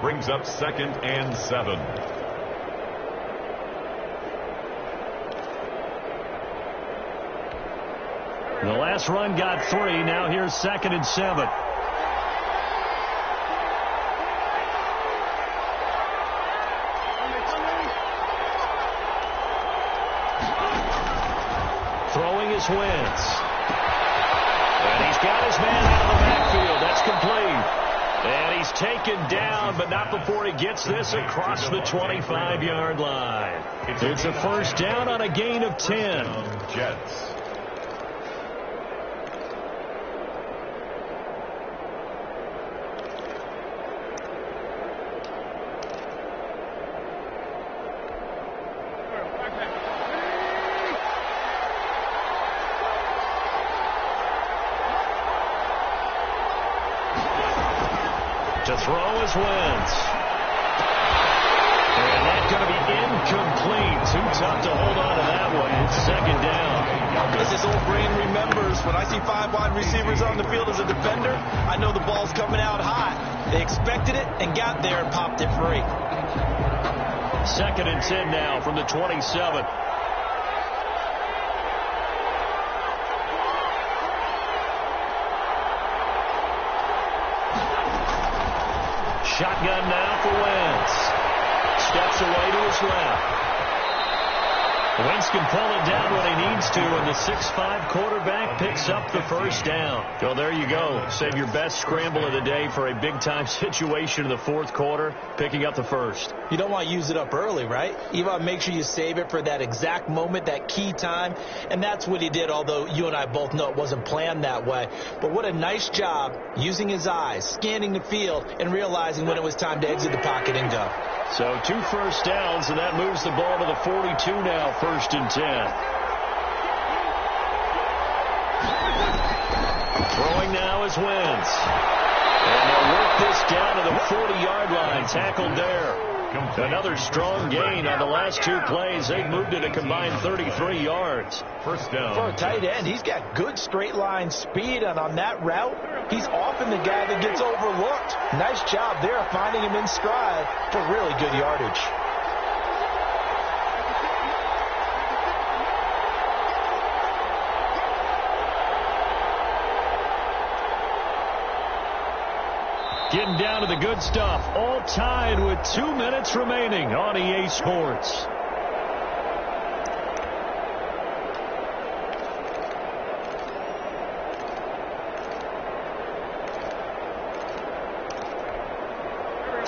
Brings up 2nd and 7. The last run got 3. Now here's 2nd and 7. Throwing his Wentz. And he's got his man out of the backfield. That's complete. And he's taken down, but not before he gets this across the 25-yard line. It's a 1st down on a gain of 10. Jets. To throw is Wentz. And that's going to be incomplete. Too tough to hold on to that one. It's 2nd down. As this old brain remembers, when I see 5 wide receivers on the field as a defender, I know the ball's coming out hot. They expected it and got there and popped it free. 2nd and 10 now from the 27. Shotgun now for Wentz. Steps away to his left. Wentz can pull it down when he needs to, and the 6'5" quarterback picks up the 1st down. So there you go. Save your best scramble of the day for a big-time situation in the 4th quarter, picking up the 1st. You don't want to use it up early, right? You want to make sure you save it for that exact moment, that key time, and that's what he did, although you and I both know it wasn't planned that way. But what a nice job using his eyes, scanning the field, and realizing when it was time to exit the pocket and go. So 2 1st downs, and that moves the ball to the 42 now, 1st and 10. Throwing now is Wentz. And they'll work this down to the 40-yard line, tackled there. Another strong gain on the last 2 plays. They've moved it a combined 33 yards. 1st down. For a tight end, he's got good straight line speed, and on that route, he's often the guy that gets overlooked. Nice job there finding him in stride for really good yardage. Getting down to the good stuff. All tied with 2 minutes remaining on EA Sports.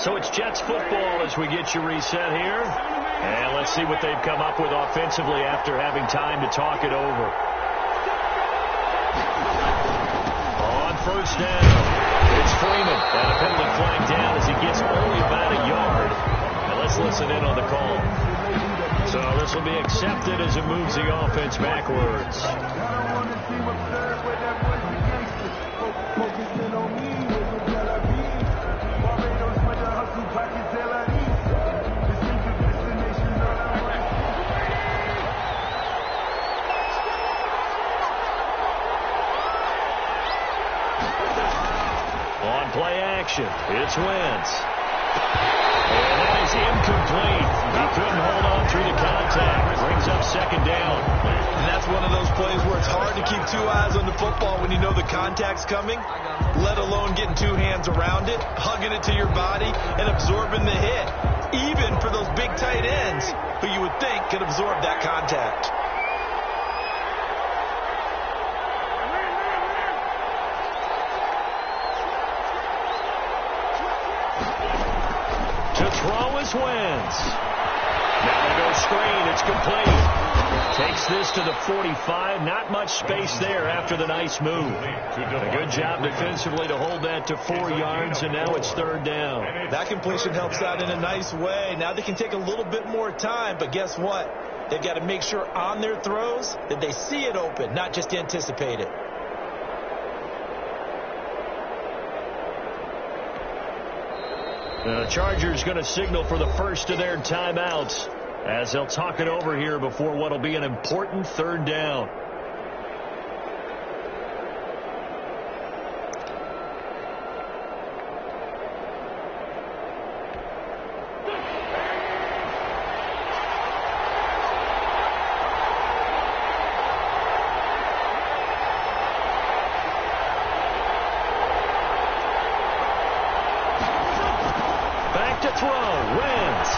So it's Jets football as we get you reset here. And let's see what they've come up with offensively after having time to talk it over. On 1st down. It's Freeman, and a penalty flag down as he gets only about a yard. And let's listen in on the call. So this will be accepted as it moves the offense backwards. Play action. It's Wentz. And that is incomplete. He couldn't hold on through the contact. Brings up second down. And that's one of those plays where it's hard to keep two eyes on the football when you know the contact's coming, let alone getting two hands around it, hugging it to your body, and absorbing the hit. Even for those big tight ends who you would think could absorb that contact. To throw is Wentz. Now they go screen. It's complete. Takes this to the 45. Not much space there after the nice move. A good job defensively to hold that to 4 yards, and now it's third down. That completion helps out in a nice way. Now they can take a little bit more time, but guess what? They've got to make sure on their throws that they see it open, not just anticipate it. The Chargers going to signal for the first of their timeouts as they'll talk it over here before what will be an important third down. To throw, Wentz.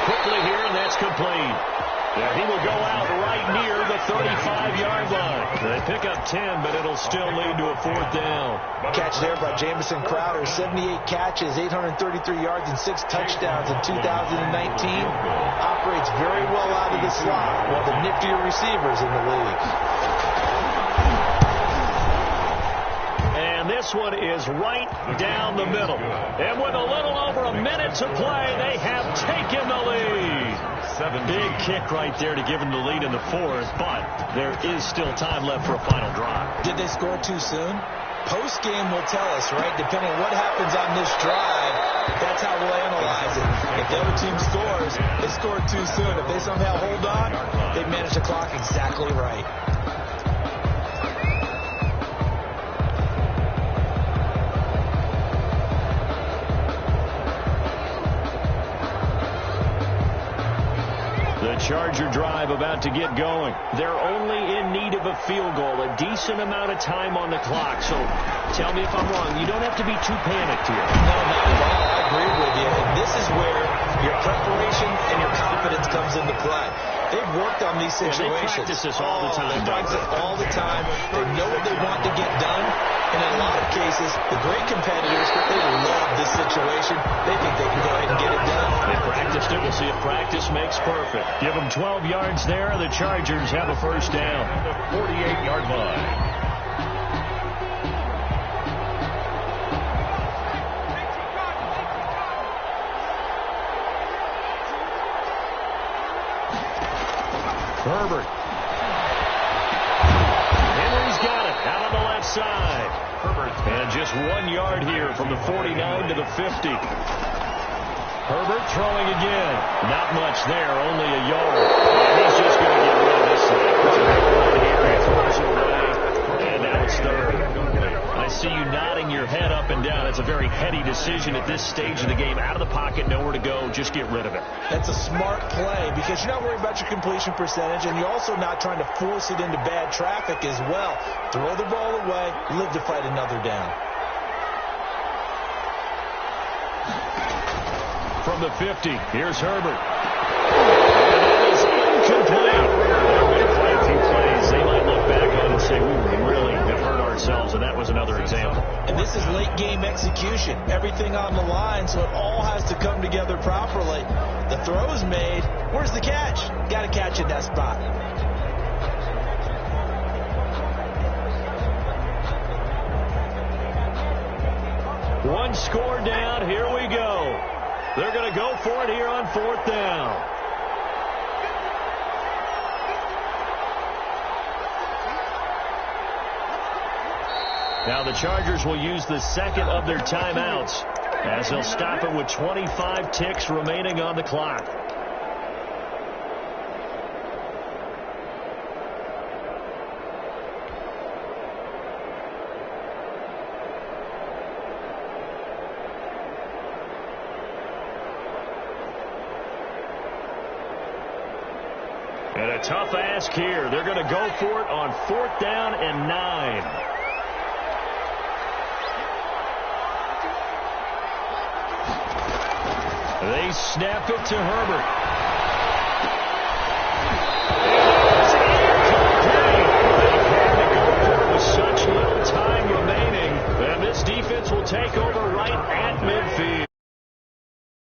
Quickly here, and that's complete. Yeah, he will go out right near the 35-yard line. They pick up 10, but it'll still lead to a fourth down. Catch there by Jamison Crowder. 78 catches, 833 yards, and 6 touchdowns in 2019. Operates very well out of the slot. One of the niftier receivers in the league. This one is right down the middle. And with a little over a minute to play, they have taken the lead. Big kick right there to give them the lead in the fourth, but there is still time left for a final drive. Did they score too soon? Post-game will tell us, right? Depending on what happens on this drive, that's how we'll analyze it. If the other team scores, they scored too soon. If they somehow hold on, they manage the clock exactly right. Charger drive about to get going. They're only in need of a field goal, a decent amount of time on the clock. So tell me if I'm wrong. You don't have to be too panicked here. No, not at all. I agree with you. And this is where your preparation and your confidence comes into play. They've worked on these situations. Yeah, they practice this all the time. They practice it all the time. They know what they want to get done. And in a lot of cases, the great competitors, they love this situation. They think they can go ahead and get it done. They practiced it. We'll see if practice makes perfect. Give them 12 yards there. The Chargers have a first down. 48-yard line. Herbert. Henry's got it out on the left side. Herbert. And just 1 yard here from the 49 to the 50. Herbert throwing again. Not much there, only a yard. And he's just going to get rid of this thing. He throws it away. And now it's third. I see you nodding your head up and down. It's a very heady decision at this stage of the game. Out of the pocket, nowhere to go. Just get rid of it. That's a smart play because you're not worried about your completion percentage, and you're also not trying to force it into bad traffic as well. Throw the ball away, live to fight another down. From the 50, here's Herbert. And that is incomplete. They're going to play a few plays. They might look back on and say, we really have hurt ourselves, and that was another example. And this is late-game execution. Everything on the line, so it all has to come together properly. The throw is made. Where's the catch? Got to catch in that spot. One score down. Here we go. They're going to go for it here on fourth down. Now the Chargers will use the second of their timeouts as they'll stop it with 25 ticks remaining on the clock. And a tough ask here. They're going to go for it on 4th down and 9. They snap it to Herbert.